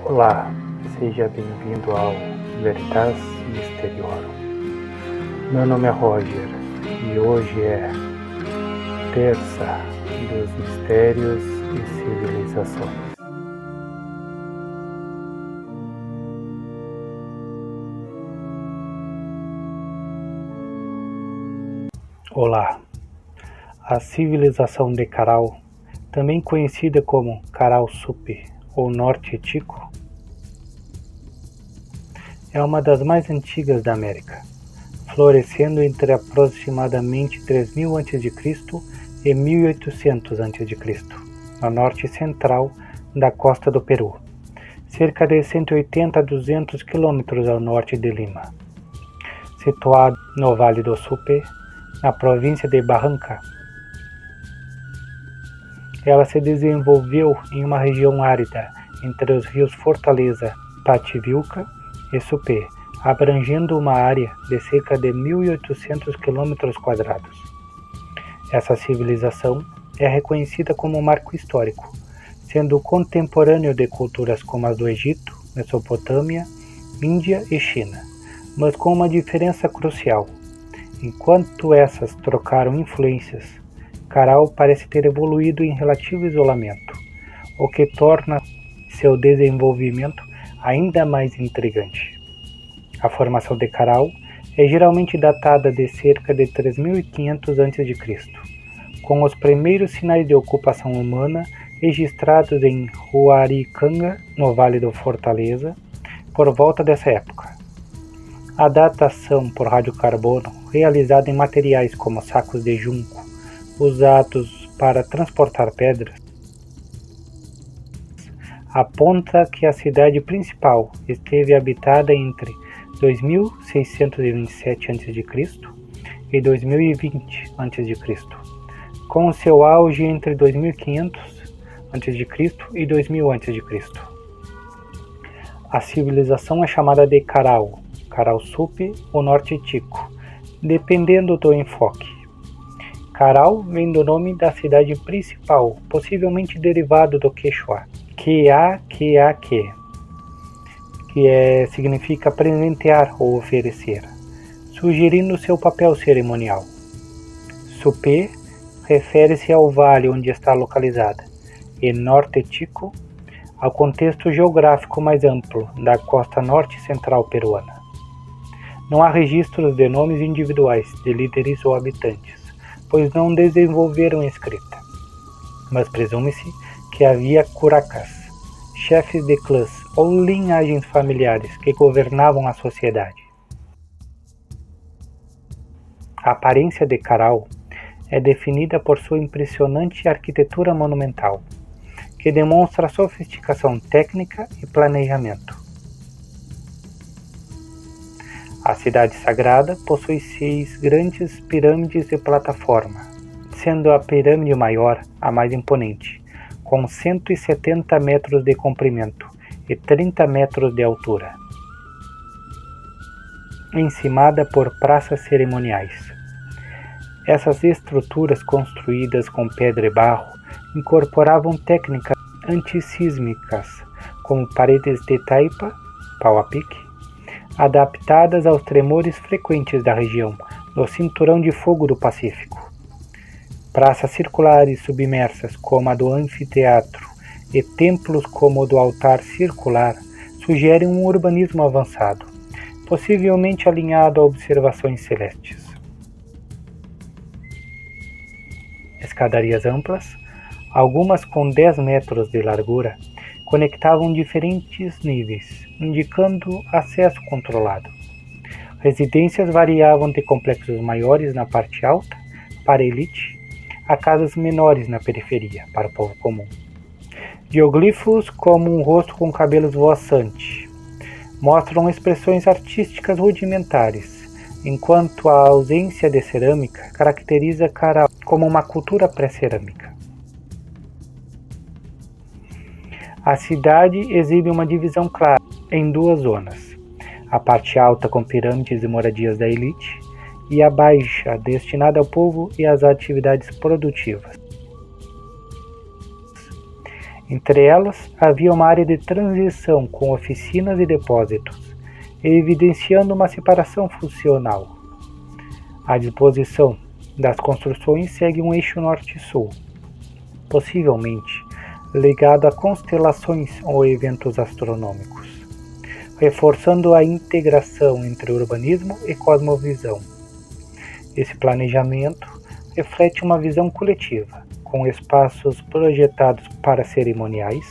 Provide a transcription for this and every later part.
Olá, seja bem-vindo ao Veritas Mysteriorum. Meu nome é Roger e hoje é Terça dos Mistérios e Civilizações. Olá, a civilização de Caral, também conhecida como Caral Sup ou Norte Tico, é uma das mais antigas da América, florescendo entre aproximadamente 3000 a.C. e 1800 a.C., no norte central da costa do Peru, cerca de 180 a 200 quilômetros ao norte de Lima. Situado no Vale do Supe, na província de Barranca, ela se desenvolveu em uma região árida entre os rios Fortaleza, Pativilca e Supe, abrangendo uma área de cerca de 1.800 km². Essa civilização é reconhecida como um marco histórico, sendo contemporâneo de culturas como as do Egito, Mesopotâmia, Índia e China, mas com uma diferença crucial. Enquanto essas trocaram influências, Caral parece ter evoluído em relativo isolamento, o que torna seu desenvolvimento ainda mais intrigante. A formação de Caral é geralmente datada de cerca de 3500 a.C., com os primeiros sinais de ocupação humana registrados em Huaricanga, no Vale do Fortaleza, por volta dessa época. A datação por radiocarbono, realizada em materiais como sacos de junco, usados para transportar pedras, aponta que a cidade principal esteve habitada entre 2627 a.C. e 2020 a.C., com seu auge entre 2500 a.C. e 2000 a.C. A civilização é chamada de Caral, Caral Sup ou Norte Tico, dependendo do enfoque. Caral vem do nome da cidade principal, possivelmente derivado do quechua, Queaqueaque, que significa presentear ou oferecer, sugerindo seu papel cerimonial. Supe refere-se ao vale onde está localizada, e Norte Tico ao contexto geográfico mais amplo da costa norte central peruana. Não há registros de nomes individuais de líderes ou habitantes, pois não desenvolveram escrita, mas presume-se que havia curacas, chefes de clãs ou linhagens familiares que governavam a sociedade. A aparência de Caral é definida por sua impressionante arquitetura monumental, que demonstra sofisticação técnica e planejamento. A cidade sagrada possui 6 grandes pirâmides de plataforma, sendo a pirâmide maior a mais imponente, com 170 metros de comprimento e 30 metros de altura, encimada por praças cerimoniais. Essas estruturas construídas com pedra e barro incorporavam técnicas antissísmicas, como paredes de taipa, pau a pique, adaptadas aos tremores frequentes da região, no cinturão de fogo do Pacífico. Praças circulares submersas, como a do anfiteatro, e templos como o do altar circular, sugerem um urbanismo avançado, possivelmente alinhado a observações celestes. Escadarias amplas, algumas com 10 metros de largura, conectavam diferentes níveis, indicando acesso controlado. Residências variavam de complexos maiores na parte alta, para a elite, a casas menores na periferia, para o povo comum. Geoglifos, como um rosto com cabelos voaçante, mostram expressões artísticas rudimentares, enquanto a ausência de cerâmica caracteriza Caral como uma cultura pré-cerâmica. A cidade exibe uma divisão clara em 2 zonas, a parte alta com pirâmides e moradias da elite, e a baixa destinada ao povo e às atividades produtivas. Entre elas, havia uma área de transição com oficinas e depósitos, evidenciando uma separação funcional. A disposição das construções segue um eixo norte-sul, possivelmente ligado a constelações ou eventos astronômicos, reforçando a integração entre urbanismo e cosmovisão. Esse planejamento reflete uma visão coletiva, com espaços projetados para cerimoniais,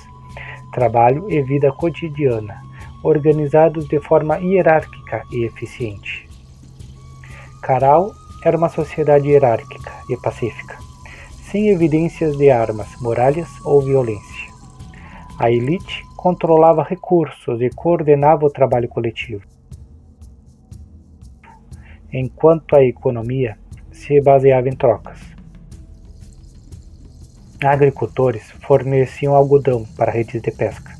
trabalho e vida cotidiana, organizados de forma hierárquica e eficiente. Caral era uma sociedade hierárquica e pacífica, sem evidências de armas, muralhas ou violência. A elite controlava recursos e coordenava o trabalho coletivo, enquanto a economia se baseava em trocas. Agricultores forneciam algodão para redes de pesca,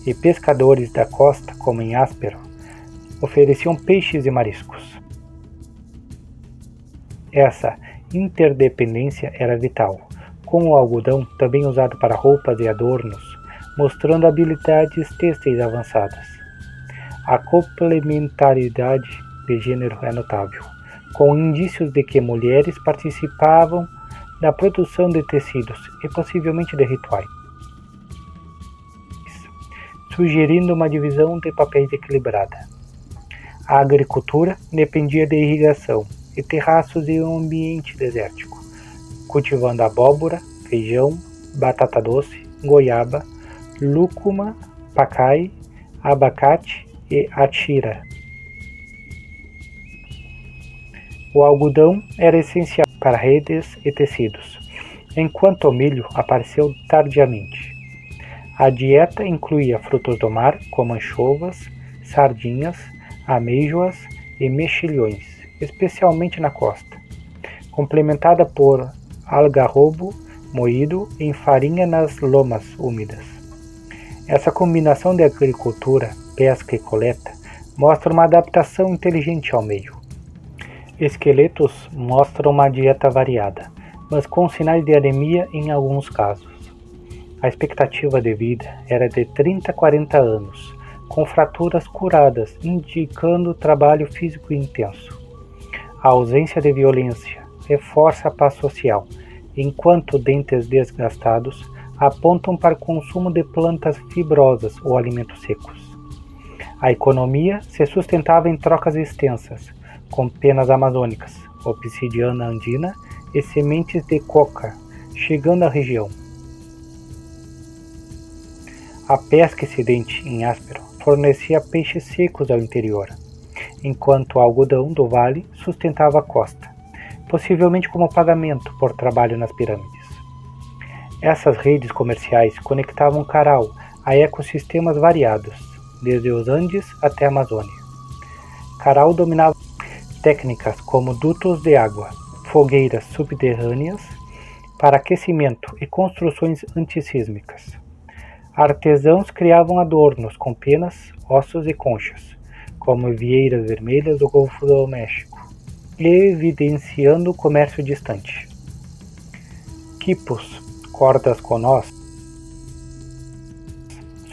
e pescadores da costa, como em Áspero, ofereciam peixes e mariscos. Essa interdependência era vital, com o algodão também usado para roupas e adornos, mostrando habilidades têxteis avançadas. A complementaridade de gênero é notável, com indícios de que mulheres participavam da produção de tecidos e possivelmente de rituais, sugerindo uma divisão de papéis equilibrada. A agricultura dependia de irrigação e terraços em um ambiente desértico, cultivando abóbora, feijão, batata doce, goiaba, lúcuma, pacai, abacate e atira. O algodão era essencial para redes e tecidos, enquanto o milho apareceu tardiamente. A dieta incluía frutos do mar, como anchovas, sardinhas, amêijoas e mexilhões, especialmente na costa, complementada por algarrobo moído em farinha nas lomas úmidas. Essa combinação de agricultura, pesca e coleta mostra uma adaptação inteligente ao meio. Esqueletos mostram uma dieta variada, mas com sinais de anemia em alguns casos. A expectativa de vida era de 30 a 40 anos, com fraturas curadas, indicando trabalho físico intenso. A ausência de violência reforça a paz social, enquanto dentes desgastados apontam para o consumo de plantas fibrosas ou alimentos secos. A economia se sustentava em trocas extensas, com penas amazônicas, obsidiana andina e sementes de coca, chegando à região. A pesca excedente em Áspero fornecia peixes secos ao interior, enquanto o algodão do vale sustentava a costa, possivelmente como pagamento por trabalho nas pirâmides. Essas redes comerciais conectavam Caral a ecossistemas variados, desde os Andes até a Amazônia. Caral dominava técnicas como dutos de água, fogueiras subterrâneas para aquecimento e construções antissísmicas. Artesãos criavam adornos com penas, ossos e conchas, como vieiras vermelhas do Golfo do México, evidenciando o comércio distante. Quipos, cordas com nós,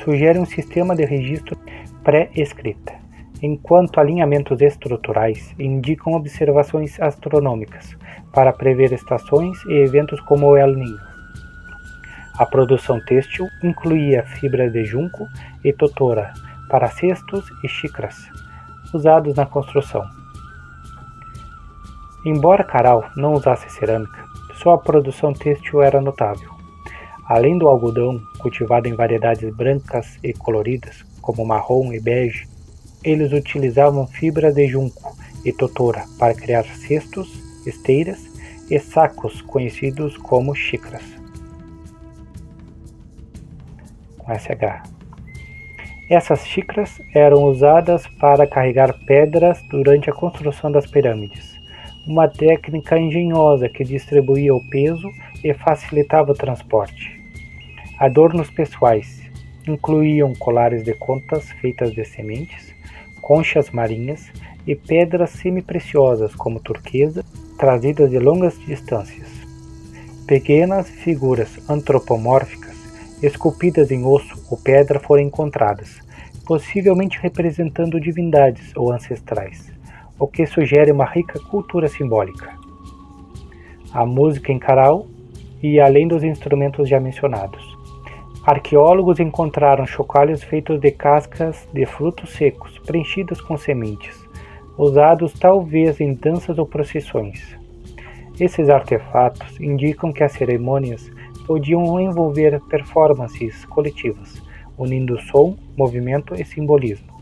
sugerem um sistema de registro pré-escrita, enquanto alinhamentos estruturais indicam observações astronômicas para prever estações e eventos como o El Niño. A produção têxtil incluía fibras de junco e totora para cestos e xícaras, usados na construção. Embora Caral não usasse cerâmica, sua produção têxtil era notável. Além do algodão, cultivado em variedades brancas e coloridas, como marrom e bege, eles utilizavam fibras de junco e totora para criar cestos, esteiras e sacos conhecidos como xícaras. Com SH. Essas xícaras eram usadas para carregar pedras durante a construção das pirâmides, uma técnica engenhosa que distribuía o peso e facilitava o transporte. Adornos pessoais incluíam colares de contas feitas de sementes, conchas marinhas e pedras semi-preciosas como turquesa, trazidas de longas distâncias. Pequenas figuras antropomórficas, esculpidas em osso ou pedra, foram encontradas, possivelmente representando divindades ou ancestrais, o que sugere uma rica cultura simbólica. A música em Caral e além dos instrumentos já mencionados. Arqueólogos encontraram chocalhos feitos de cascas de frutos secos, preenchidas com sementes, usados talvez em danças ou procissões. Esses artefatos indicam que as cerimônias podiam envolver performances coletivas, unindo som, movimento e simbolismo.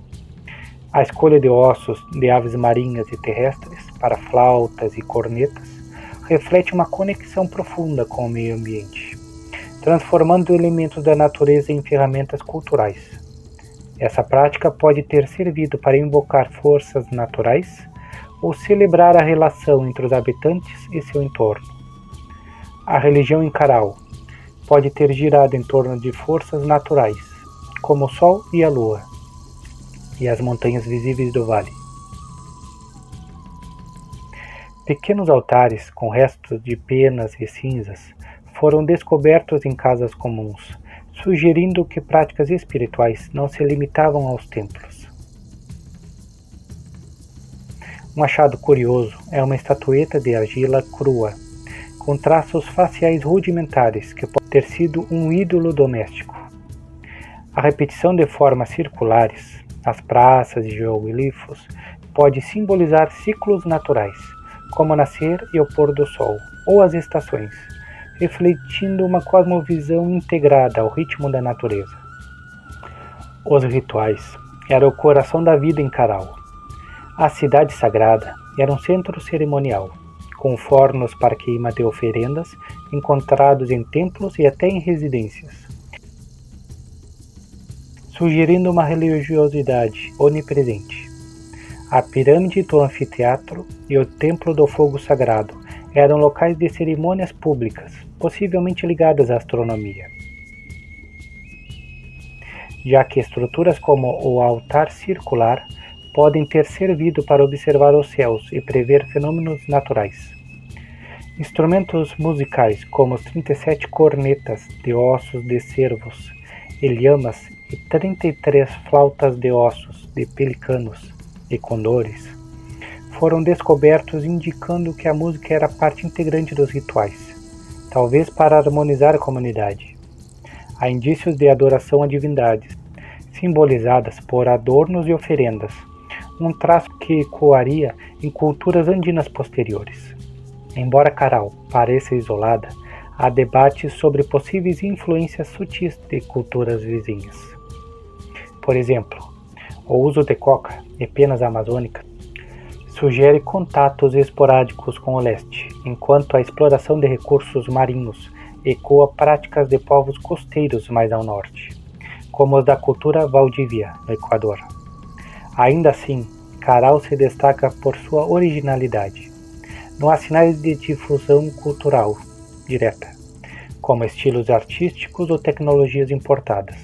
A escolha de ossos de aves marinhas e terrestres para flautas e cornetas reflete uma conexão profunda com o meio ambiente, transformando elementos da natureza em ferramentas culturais. Essa prática pode ter servido para invocar forças naturais ou celebrar a relação entre os habitantes e seu entorno. A religião em Caral pode ter girado em torno de forças naturais, como o Sol e a Lua, e as montanhas visíveis do vale. Pequenos altares com restos de penas e cinzas foram descobertos em casas comuns, sugerindo que práticas espirituais não se limitavam aos templos. Um achado curioso é uma estatueta de argila crua, com traços faciais rudimentares que pode ter sido um ídolo doméstico. A repetição de formas circulares, nas praças e geoglifos, pode simbolizar ciclos naturais, como o nascer e o pôr do sol, ou as estações, refletindo uma cosmovisão integrada ao ritmo da natureza. Os rituais eram o coração da vida em Caral. A cidade sagrada era um centro cerimonial, com fornos para queima de oferendas encontrados em templos e até em residências, sugerindo uma religiosidade onipresente. A pirâmide do anfiteatro e o templo do fogo sagrado eram locais de cerimônias públicas, possivelmente ligadas à astronomia, já que estruturas como o altar circular podem ter servido para observar os céus e prever fenômenos naturais. Instrumentos musicais como os 37 cornetas de ossos de cervos e lhamas e 33 flautas de ossos de pelicanos e condores foram descobertos, indicando que a música era parte integrante dos rituais, talvez para harmonizar a comunidade. Há indícios de adoração a divindades, simbolizadas por adornos e oferendas, um traço que ecoaria em culturas andinas posteriores. Embora Caral pareça isolada, há debates sobre possíveis influências sutis de culturas vizinhas. Por exemplo, o uso de coca e penas amazônicas sugere contatos esporádicos com o leste, enquanto a exploração de recursos marinhos ecoa práticas de povos costeiros mais ao norte, como os da cultura Valdívia, no Equador. Ainda assim, Caral se destaca por sua originalidade. Não há sinais de difusão cultural direta, como estilos artísticos ou tecnologias importadas,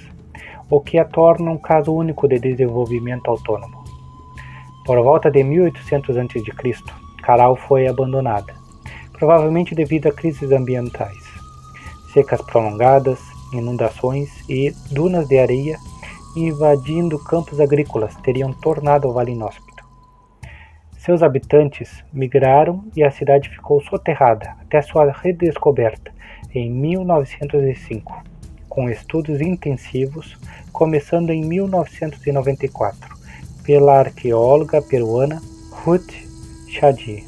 o que a torna um caso único de desenvolvimento autônomo. Por volta de 1800 a.C., Caral foi abandonada, provavelmente devido a crises ambientais, secas prolongadas, inundações e dunas de areia invadindo campos agrícolas teriam tornado o vale inóspito. Seus habitantes migraram e a cidade ficou soterrada até sua redescoberta em 1905, com estudos intensivos, começando em 1994, pela arqueóloga peruana Ruth Chadi.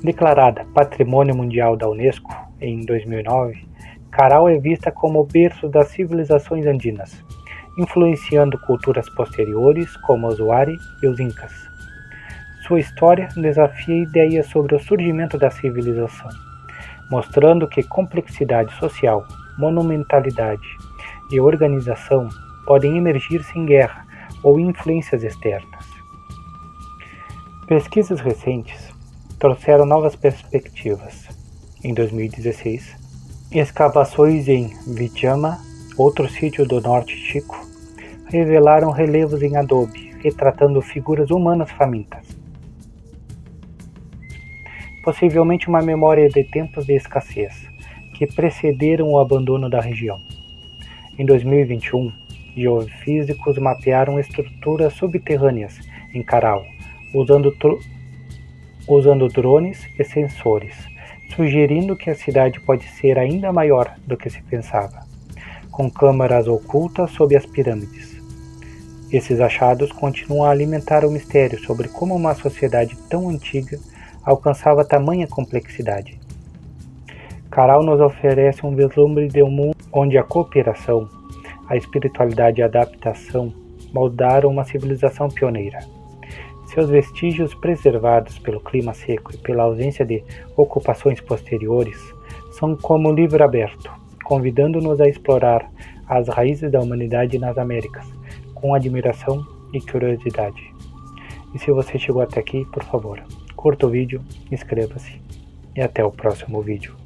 Declarada Patrimônio Mundial da Unesco em 2009, Caral é vista como o berço das civilizações andinas, influenciando culturas posteriores como os Wari e os Incas. Sua história desafia ideias sobre o surgimento da civilização, mostrando que complexidade social, monumentalidade e organização podem emergir sem guerra ou influências externas. Pesquisas recentes trouxeram novas perspectivas. Em 2016, escavações em Vichama, outro sítio do norte Chico, revelaram relevos em adobe, retratando figuras humanas famintas. possivelmente uma memória de tempos de escassez, que precederam o abandono da região. Em 2021, geofísicos mapearam estruturas subterrâneas em Caral, usando drones e sensores, sugerindo que a cidade pode ser ainda maior do que se pensava, com câmaras ocultas sob as pirâmides. Esses achados continuam a alimentar o mistério sobre como uma sociedade tão antiga alcançava tamanha complexidade. Caral nos oferece um vislumbre de um mundo onde a cooperação, a espiritualidade e a adaptação moldaram uma civilização pioneira. Seus vestígios preservados pelo clima seco e pela ausência de ocupações posteriores são como um livro aberto, convidando-nos a explorar as raízes da humanidade nas Américas, com admiração e curiosidade. E se você chegou até aqui, por favor, curta o vídeo, inscreva-se e até o próximo vídeo.